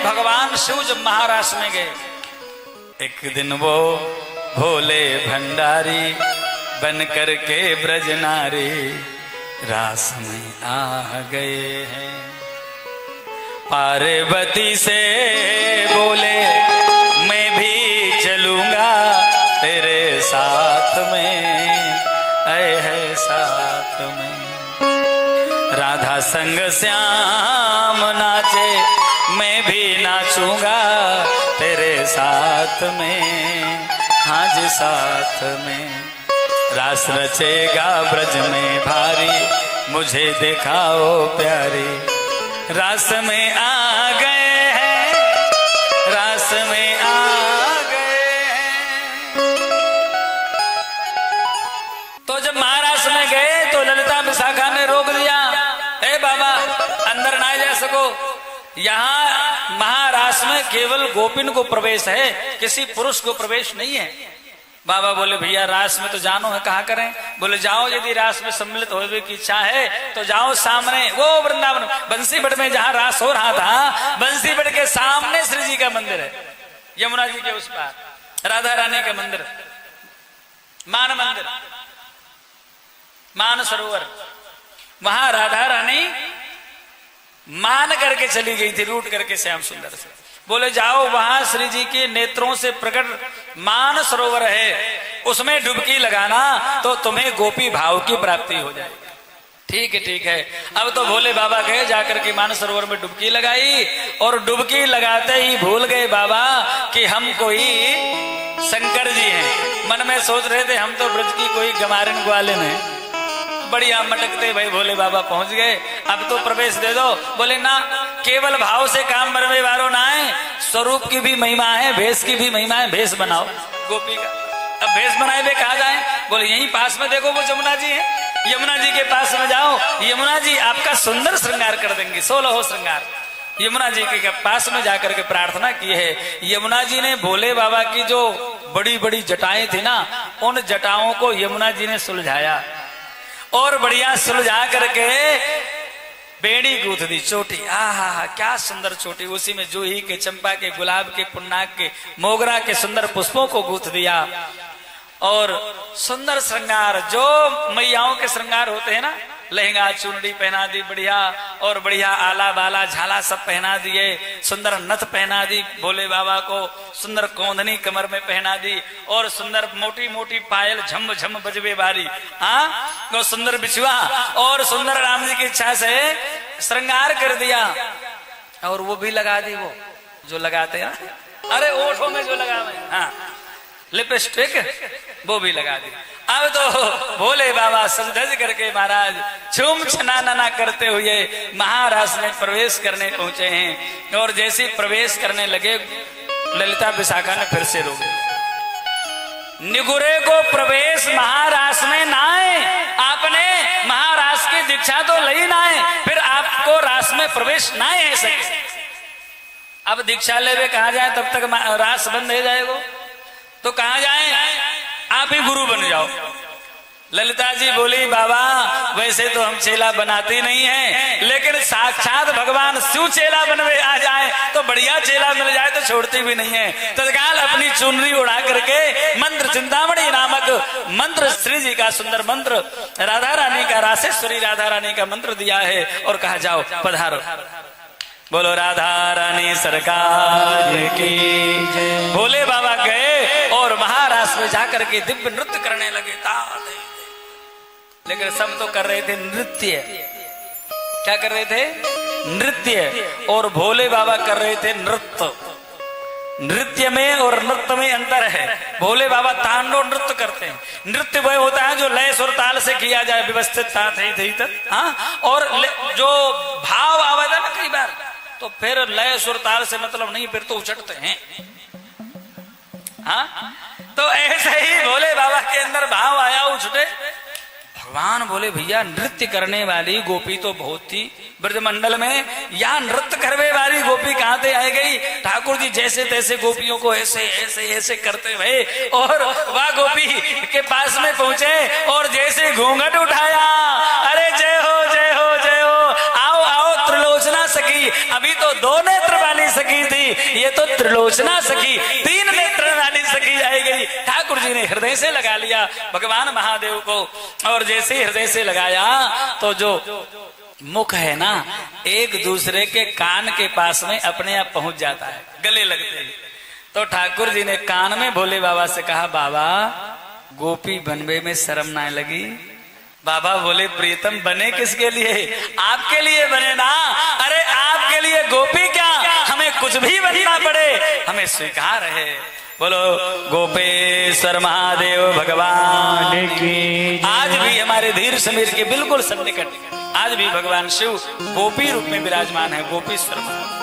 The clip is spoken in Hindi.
भगवान शिव जब महाराष्ट्र में गए, एक दिन वो भोले भंडारी बन करके ब्रज नारी रास में आ गए हैं। पार्वती से बोले मैं भी चलूंगा तेरे साथ में, ऐ है साथ में। राधा संग श्याम नाचे मैं भी नाचूंगा तेरे साथ में, हाँ जी साथ में। रास रचेगा ब्रज में भारी मुझे दिखाओ प्यारी, रास में आ गए हैं, रास में आ गए हैं। तो जब महाराष्ट्र में गए तो ललिता विशाखा ने रोक दिया, ए बाबा अंदर ना जा सको, यहाँ महाराष्ट्र में केवल गोपिन को प्रवेश है, किसी पुरुष को प्रवेश नहीं है। बाबा बोले भैया रास में तो जानो है, कहाँ करें? बोले जाओ, यदि रास में सम्मिलित होने की इच्छा है तो जाओ सामने वो वृंदावन बंसीबट में जहाँ रास हो रहा था, बंसीबट के सामने श्री जी का मंदिर है, यमुना जी के उस पार राधा रानी का मंदिर, मान मंदिर, मान सरोवर, वहां राधा रानी मान करके चली गई थी, रूट करके श्याम सुंदर से। बोले जाओ वहां श्री जी के नेत्रों से प्रकट मान सरोवर है, उसमें डुबकी लगाना तो तुम्हें गोपी भाव की प्राप्ति हो जाएगी। ठीक है ठीक है। अब तो भोले बाबा गए, जाकर के मान सरोवर में डुबकी लगाई, और डुबकी लगाते ही भूल गए बाबा कि हम कोई शंकर जी हैं। मन में सोच रहे थे हम तो ब्रज की कोई गमारिन ग्वालिन है, बढ़िया मटकते भाई भोले बाबा पहुंच गए, अब तो प्रवेश दे दो। बोले ना, केवल भाव से काम बनवे वालों ना है, स्वरूप की भी महिमा है, भेष की भी महिमा है, भेष बनाओ गोपी का। अब भेष बनाए हुए कहा जाए? बोले यहीं पास में देखो वो यमुना जी है, यमुना जी के पास में जाओ, यमुना जी आपका सुंदर श्रृंगार कर देंगे, 16 श्रृंगार। यमुना जी के पास में जाकर के प्रार्थना की है। यमुना जी ने भोले बाबा की जो बड़ी बड़ी जटाएं थी ना, उन जटाओं को यमुना जी ने सुलझाया, और बढ़िया सुलझा करके बेड़ी गूंथ दी, चोटी, आहा क्या सुंदर चोटी, उसी में जूही के, चंपा के, गुलाब के, पुन्नाक के, मोगरा के सुंदर पुष्पों को गूंथ दिया, और सुंदर श्रृंगार जो मैयाओं के श्रृंगार होते हैं ना, लहंगा चुनरी पहना दी बढ़िया, और बढ़िया आला बाला झाला सब पहना दिए, सुंदर नथ पहना दी भोले बाबा को, सुंदर कौंधनी कमर में पहना दी, और सुंदर मोटी मोटी पायल झम झम बजबे बारी, हाँ वो सुंदर बिछुआ, और सुंदर राम जी की इच्छा से श्रृंगार कर दिया, और वो भी लगा दी, वो जो लगाते हैं, अरे ओठों में जो लगावे, हाँ लिपस्टिक, वो भी लगा दी। अब तो भोले बाबा सज धज करके महाराज छुम छना करते हुए महाराष्ट्र में प्रवेश करने पहुंचे हैं, और जैसे प्रवेश करने लगे ललिता विशाखा ने फिर से रोक, निगुरे को प्रवेश महाराष्ट्र में ना है, आपने महाराष्ट्र की दीक्षा तो लई ना है, फिर आपको रास में प्रवेश ना है सके। अब दीक्षा लेवे कहा जाए, तब तक रास बंद हो जाएगा, तो कहा जाए आप ही गुरु बन जाओ। ललिता जी बोली बाबा वैसे तो हम चेला बनाते नहीं हैं, लेकिन साक्षात भगवान शिव चेला बनवे आ जाए तो बढ़िया चेला मिल जाए तो छोड़ती भी नहीं है। तत्काल अपनी चुनरी उड़ा करके मंत्र चिंतामणि नामक मंत्र, श्री जी का सुंदर मंत्र, राधा रानी का, रासेश्वरी राधा रानी का मंत्र दिया है, और कहा जाओ पधारो, बोलो राधा रानी सरकार की। भोले बाबा गए और महाराष्ट्र में जाकर के दिव्य नृत्य करने लगे, लेकिन सब तो कर रहे थे नृत्य। क्या कर रहे थे? नृत्य। और भोले बाबा कर रहे थे नृत्य। नृत्य में और नृत्य में अंतर है। भोले बाबा तांडव नृत्य करते हैं। नृत्य वह होता है जो लय सुर ताल से किया जाए, व्यवस्थित हाँ, और जो भाव आवाज है ना कई बार, तो फिर लय सुर ताल से मतलब नहीं, फिर तो उछटते हैं। हाँ, तो ऐसे ही भोले बाबा के अंदर भाव आया, उछटे। भगवान बोले भैया नृत्य करने वाली गोपी तो बहुत थी ब्रजमंडल में, या नृत्य करने वाली गोपी कहां से आ गई? ठाकुर जी जैसे तैसे गोपियों को ऐसे ऐसे ऐसे करते हुए और वह गोपी के पास में पहुंचे और जैसे घूंघट उठाया, अरे जय हो जय हो जय हो, आओ आओ त्रिलोचना सखी गई। अभी तो 2 नेत्र वाली सखी थी, ये तो त्रिलोचना सखी 3 नेत्र वाली सखी आई गई। ठाकुर जी ने हृदय से लगा लिया भगवान महादेव को, और जैसे ही हृदय से लगाया तो जो मुख है ना, एक दूसरे के कान के पास में अपने आप पहुंच जाता है, गले लगते हैं। तो ठाकुर जी ने कान में भोले बाबा से कहा, बाबा गोपी बनवे में शर्म ना लगी? बाबा बोले, प्रीतम बने किसके लिए? आपके लिए बने ना। अरे आपके लिए गोपी क्या, हमें कुछ भी बनना पड़े हमें स्वीकार है। बोलो गोपेश्वर महादेव भगवान की। आज भी हमारे धीर समीर के बिल्कुल सन्निकट आज भी भगवान शिव गोपी रूप में विराजमान है, गोपेश्वर महादेव।